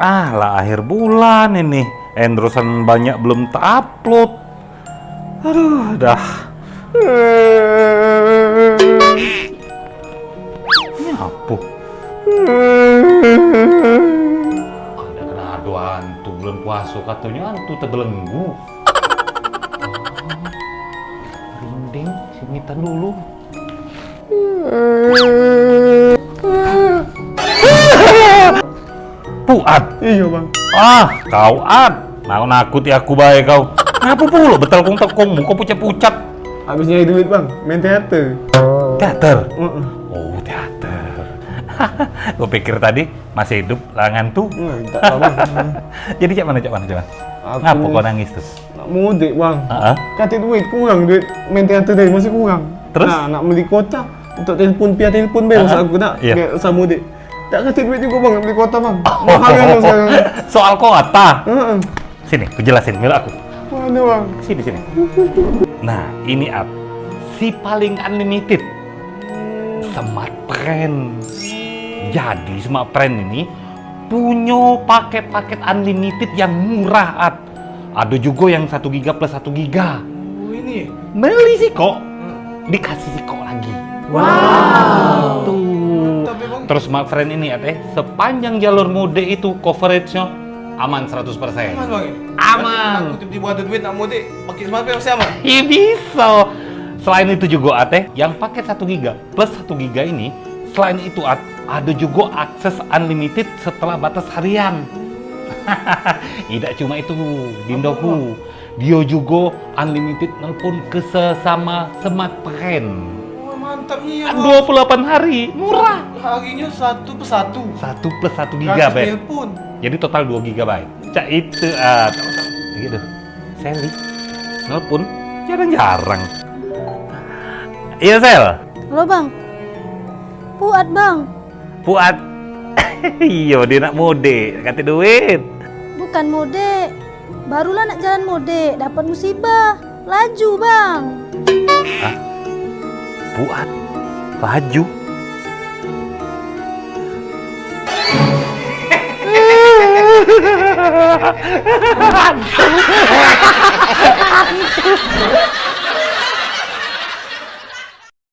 Ah lah, akhir bulan ini. Endorsean banyak belum terupload. Aduh, dah. Ini apa? Ada kena adu hantu bulan puasa katanya hantu terbelenggu. Rinding, simitan dulu. Puat. Iya bang. Ah, kau Ad. Nakuti aku baik kau. Kenapa pula betelkung-telkung muka pucat-pucat? Habis nyari duit bang, main teater. Teater? Oh, teater. Gue pikir tadi masih hidup langan tuh. Tak tahu bang. Jadi cak mana? Ngapa kau nangis tuh? Nak mudik bang. Heeh. Kata duit kurang, duit main teater tadi masih kurang. Terus? Nah, nak beli kota untuk telepon, via telepon bel aku nak. Iya. Kayak usah mudik. Tak kata duit juga bang, nak beli kota bang. Mahal kan bang sekarang. Soal kota. Heeh. Sini, aku jelasin. Mila aku. Mana bang? Sini. Nah, ini Ad. Si paling unlimited. Smart Friend. Jadi Smart Friend ini punya paket-paket unlimited yang murah, Ad. Ada juga yang 1 giga plus 1 giga. Oh ini. Beli sih kok. Dikasih sih kok lagi. Wow. Tuh. Tapi bang. Terus Smart Friend ini Ad, sepanjang jalur mode itu coveragenya aman 100%. Aman bang. Aman. Aku tiba-tiba ada duit nak mudik, pakai smart pay masih aman. Iya bisa. Selain itu juga Ate, yang paket 1 giga plus 1 giga ini, selain itu ada juga akses unlimited setelah batas harian. Tidak cuma itu, Dindoku. Dia juga unlimited nelpon ke sesama Smart Friend. Oh, mantap nih ya 28 hari, murah. Harinya 1 per 1. 1 plus 1 giga, Gratis Be. telepon. Jadi total 2 GB. Cak itu, gitu. Sally, nelpon jarang-jarang. Iya, Sel. Halo bang, Puat bang. Puat. Iya, dia nak mode, kata duit. Bukan mode, barulah nak jalan mode, dapat musibah, laju bang. Hah? Puat, laju. Hantu.